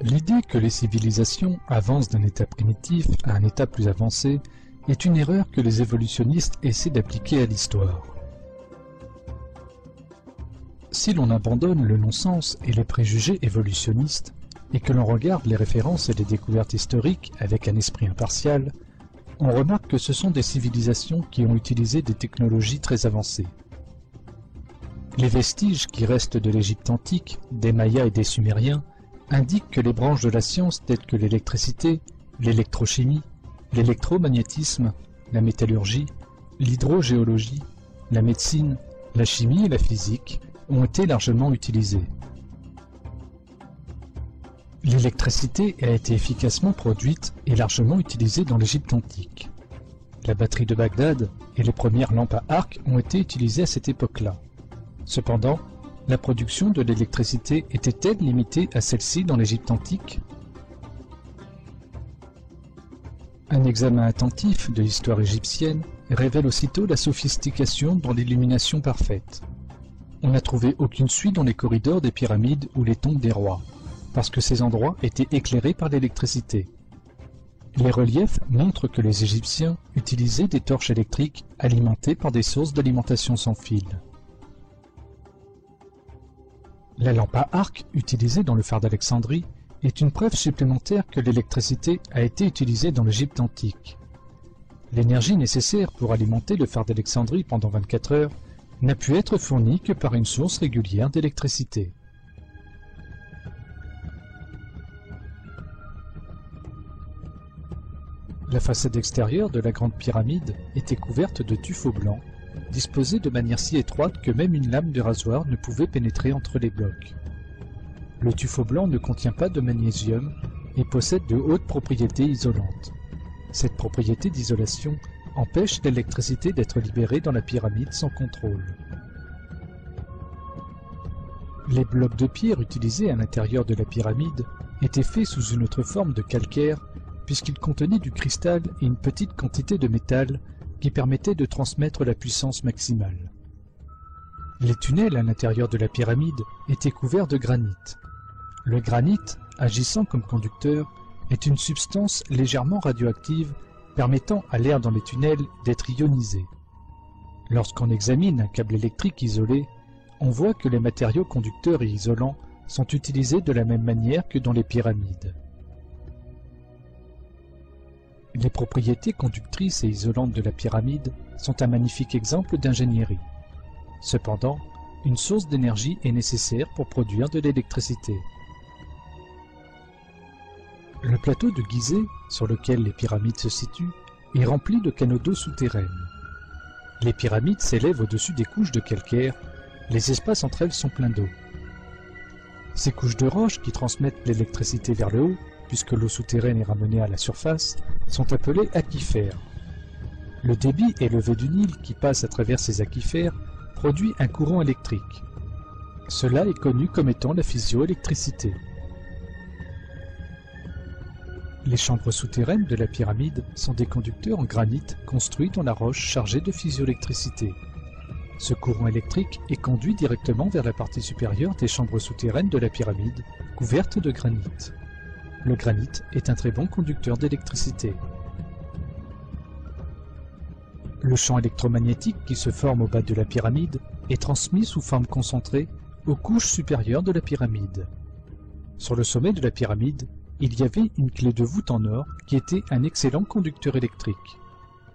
L'idée que les civilisations avancent d'un état primitif à un état plus avancé est une erreur que les évolutionnistes essaient d'appliquer à l'histoire. Si l'on abandonne le non-sens et les préjugés évolutionnistes, et que l'on regarde les références et les découvertes historiques avec un esprit impartial, on remarque que ce sont des civilisations qui ont utilisé des technologies très avancées. Les vestiges qui restent de l'Égypte antique, des Mayas et des Sumériens indiquent que les branches de la science telles que l'électricité, l'électrochimie, l'électromagnétisme, la métallurgie, l'hydrogéologie, la médecine, la chimie et la physique ont été largement utilisées. L'électricité a été efficacement produite et largement utilisée dans l'Égypte antique. La batterie de Bagdad et les premières lampes à arc ont été utilisées à cette époque-là. Cependant, la production de l'électricité était-elle limitée à celle-ci dans l'Égypte antique? Un examen attentif de l'histoire égyptienne révèle aussitôt la sophistication dans l'illumination parfaite. On n'a trouvé aucune suie dans les corridors des pyramides ou les tombes des rois, parce que ces endroits étaient éclairés par l'électricité. Les reliefs montrent que les Égyptiens utilisaient des torches électriques alimentées par des sources d'alimentation sans fil. La lampe à arc utilisée dans le phare d'Alexandrie est une preuve supplémentaire que l'électricité a été utilisée dans l'Égypte antique. L'énergie nécessaire pour alimenter le phare d'Alexandrie pendant 24 heures n'a pu être fournie que par une source régulière d'électricité. La façade extérieure de la Grande Pyramide était couverte de tuffeau blanc, disposés de manière si étroite que même une lame de rasoir ne pouvait pénétrer entre les blocs. Le tuffeau blanc ne contient pas de magnésium et possède de hautes propriétés isolantes. Cette propriété d'isolation empêche l'électricité d'être libérée dans la pyramide sans contrôle. Les blocs de pierre utilisés à l'intérieur de la pyramide étaient faits sous une autre forme de calcaire puisqu'ils contenaient du cristal et une petite quantité de métal qui permettait de transmettre la puissance maximale. Les tunnels à l'intérieur de la pyramide étaient couverts de granit. Le granit, agissant comme conducteur, est une substance légèrement radioactive permettant à l'air dans les tunnels d'être ionisé. Lorsqu'on examine un câble électrique isolé, on voit que les matériaux conducteurs et isolants sont utilisés de la même manière que dans les pyramides. Les propriétés conductrices et isolantes de la pyramide sont un magnifique exemple d'ingénierie. Cependant, une source d'énergie est nécessaire pour produire de l'électricité. Le plateau de Gizeh, sur lequel les pyramides se situent, est rempli de canaux d'eau souterraines. Les pyramides s'élèvent au-dessus des couches de calcaire, les espaces entre elles sont pleins d'eau. Ces couches de roches qui transmettent l'électricité vers le haut, puisque l'eau souterraine est ramenée à la surface, sont appelées aquifères. Le débit élevé du Nil qui passe à travers ces aquifères produit un courant électrique. Cela est connu comme étant la physioélectricité. Les chambres souterraines de la pyramide sont des conducteurs en granit construits dans la roche chargée de physioélectricité. Ce courant électrique est conduit directement vers la partie supérieure des chambres souterraines de la pyramide, couvertes de granit. Le granit est un très bon conducteur d'électricité. Le champ électromagnétique qui se forme au bas de la pyramide est transmis sous forme concentrée aux couches supérieures de la pyramide. Sur le sommet de la pyramide, il y avait une clé de voûte en or qui était un excellent conducteur électrique.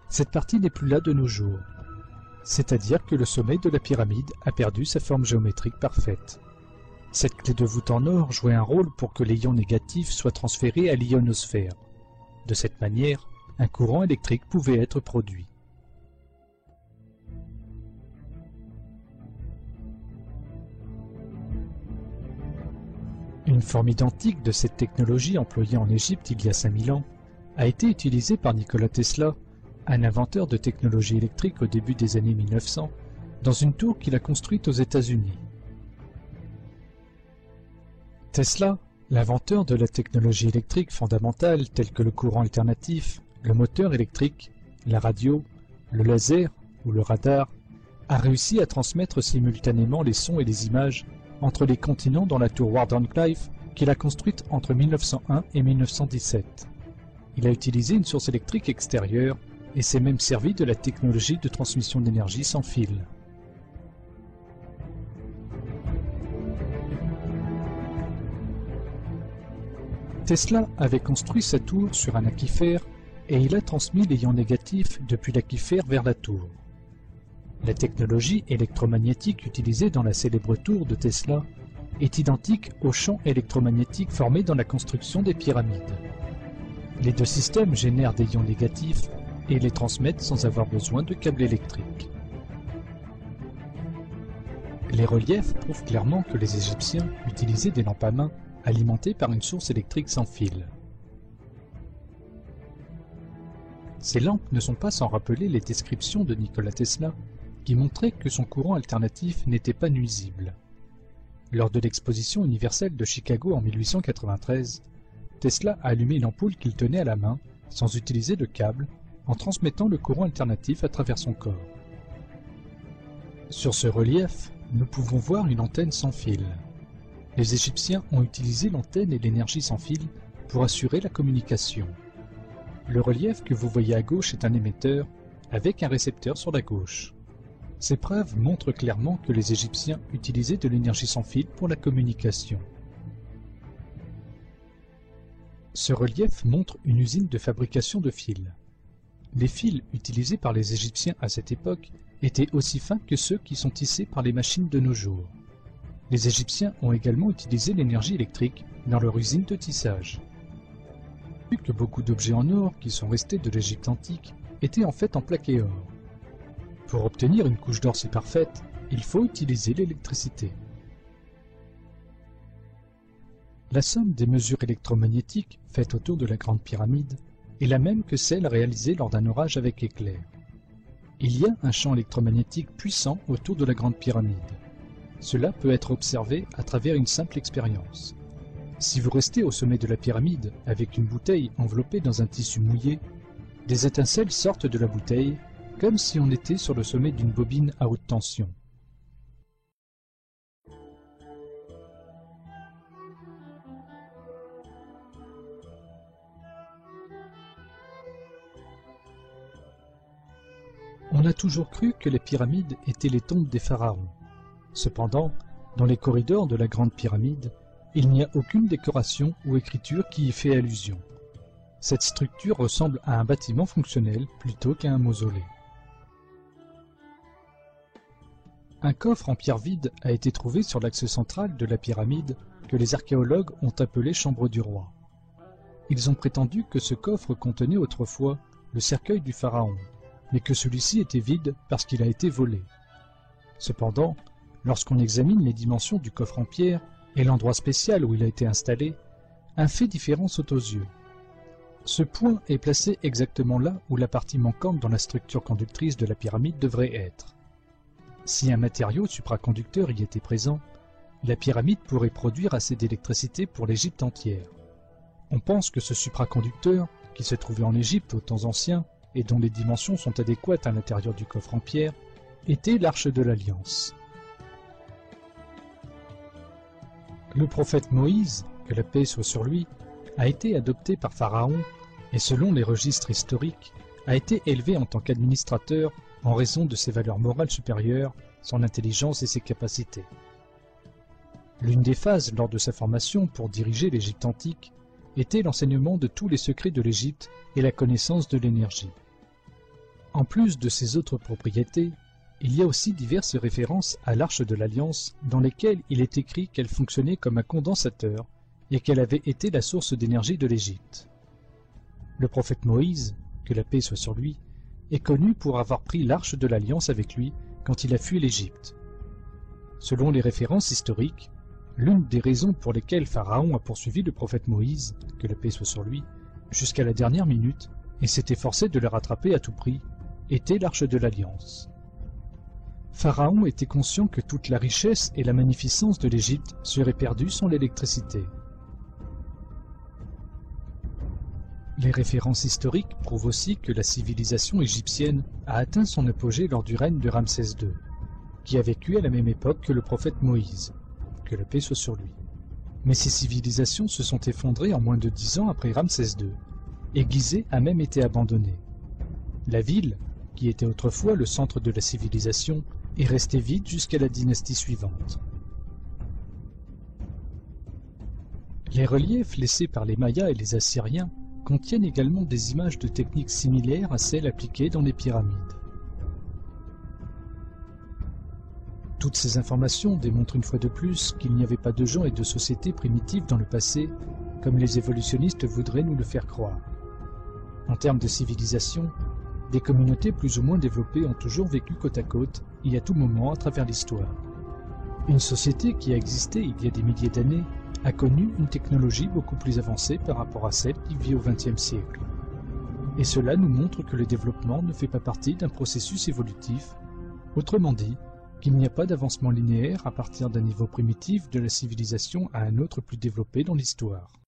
Cette partie n'est plus là de nos jours, c'est-à-dire que le sommet de la pyramide a perdu sa forme géométrique parfaite. Cette clé de voûte en or jouait un rôle pour que les ions négatifs soient transférés à l'ionosphère. De cette manière, un courant électrique pouvait être produit. Une forme identique de cette technologie employée en Égypte il y a 5000 ans a été utilisée par Nikola Tesla, un inventeur de technologie électrique au début des années 1900, dans une tour qu'il a construite aux États-Unis. Tesla, l'inventeur de la technologie électrique fondamentale telle que le courant alternatif, le moteur électrique, la radio, le laser ou le radar, a réussi à transmettre simultanément les sons et les images entre les continents dans la tour Wardenclyffe qu'il a construite entre 1901 et 1917. Il a utilisé une source électrique extérieure et s'est même servi de la technologie de transmission d'énergie sans fil. Tesla avait construit sa tour sur un aquifère et il a transmis les ions négatifs depuis l'aquifère vers la tour. La technologie électromagnétique utilisée dans la célèbre tour de Tesla est identique au champ électromagnétique formé dans la construction des pyramides. Les deux systèmes génèrent des ions négatifs et les transmettent sans avoir besoin de câbles électriques. Les reliefs prouvent clairement que les Égyptiens utilisaient des lampes à main alimentées par une source électrique sans fil. Ces lampes ne sont pas sans rappeler les descriptions de Nikola Tesla, qui montraient que son courant alternatif n'était pas nuisible. Lors de l'exposition universelle de Chicago en 1893, Tesla a allumé l'ampoule qu'il tenait à la main, sans utiliser de câble, en transmettant le courant alternatif à travers son corps. Sur ce relief, nous pouvons voir une antenne sans fil. Les Égyptiens ont utilisé l'antenne et l'énergie sans fil pour assurer la communication. Le relief que vous voyez à gauche est un émetteur, avec un récepteur sur la gauche. Ces preuves montrent clairement que les Égyptiens utilisaient de l'énergie sans fil pour la communication. Ce relief montre une usine de fabrication de fils. Les fils utilisés par les Égyptiens à cette époque étaient aussi fins que ceux qui sont tissés par les machines de nos jours. Les Égyptiens ont également utilisé l'énergie électrique dans leur usine de tissage. Vu que beaucoup d'objets en or qui sont restés de l'Égypte antique étaient en fait en plaqué or. Pour obtenir une couche d'or si parfaite, il faut utiliser l'électricité. La somme des mesures électromagnétiques faites autour de la Grande Pyramide est la même que celle réalisée lors d'un orage avec éclair. Il y a un champ électromagnétique puissant autour de la Grande Pyramide. Cela peut être observé à travers une simple expérience. Si vous restez au sommet de la pyramide avec une bouteille enveloppée dans un tissu mouillé, des étincelles sortent de la bouteille comme si on était sur le sommet d'une bobine à haute tension. On a toujours cru que les pyramides étaient les tombes des pharaons. Cependant, dans les corridors de la Grande Pyramide, il n'y a aucune décoration ou écriture qui y fait allusion. Cette structure ressemble à un bâtiment fonctionnel plutôt qu'à un mausolée. Un coffre en pierre vide a été trouvé sur l'axe central de la pyramide que les archéologues ont appelé chambre du roi. Ils ont prétendu que ce coffre contenait autrefois le cercueil du pharaon, mais que celui-ci était vide parce qu'il a été volé. Cependant, lorsqu'on examine les dimensions du coffre en pierre et l'endroit spécial où il a été installé, un fait différent saute aux yeux. Ce point est placé exactement là où la partie manquante dans la structure conductrice de la pyramide devrait être. Si un matériau supraconducteur y était présent, la pyramide pourrait produire assez d'électricité pour l'Égypte entière. On pense que ce supraconducteur, qui se trouvait en Égypte aux temps anciens et dont les dimensions sont adéquates à l'intérieur du coffre en pierre, était l'Arche de l'Alliance. Le prophète Moïse, que la paix soit sur lui, a été adopté par Pharaon et selon les registres historiques, a été élevé en tant qu'administrateur en raison de ses valeurs morales supérieures, son intelligence et ses capacités. L'une des phases lors de sa formation pour diriger l'Égypte antique était l'enseignement de tous les secrets de l'Égypte et la connaissance de l'énergie. En plus de ses autres propriétés, il y a aussi diverses références à l'Arche de l'Alliance dans lesquelles il est écrit qu'elle fonctionnait comme un condensateur et qu'elle avait été la source d'énergie de l'Égypte. Le prophète Moïse, que la paix soit sur lui, est connu pour avoir pris l'Arche de l'Alliance avec lui quand il a fui l'Égypte. Selon les références historiques, l'une des raisons pour lesquelles Pharaon a poursuivi le prophète Moïse, que la paix soit sur lui, jusqu'à la dernière minute, et s'est efforcé de le rattraper à tout prix, était l'Arche de l'Alliance. Pharaon était conscient que toute la richesse et la magnificence de l'Égypte seraient perdues sans l'électricité. Les références historiques prouvent aussi que la civilisation égyptienne a atteint son apogée lors du règne de Ramsès II, qui a vécu à la même époque que le prophète Moïse, que la paix soit sur lui. Mais ces civilisations se sont effondrées en moins de 10 ans après Ramsès II, et Gizeh a même été abandonnée. La ville, qui était autrefois le centre de la civilisation, est restée vide jusqu'à la dynastie suivante. Les reliefs laissés par les Mayas et les Assyriens contiennent également des images de techniques similaires à celles appliquées dans les pyramides. Toutes ces informations démontrent une fois de plus qu'il n'y avait pas de gens et de sociétés primitives dans le passé, comme les évolutionnistes voudraient nous le faire croire. En termes de civilisation, des communautés plus ou moins développées ont toujours vécu côte à côte et à tout moment à travers l'histoire. Une société qui a existé il y a des milliers d'années a connu une technologie beaucoup plus avancée par rapport à celle qui vit au XXe siècle. Et cela nous montre que le développement ne fait pas partie d'un processus évolutif, autrement dit, qu'il n'y a pas d'avancement linéaire à partir d'un niveau primitif de la civilisation à un autre plus développé dans l'histoire.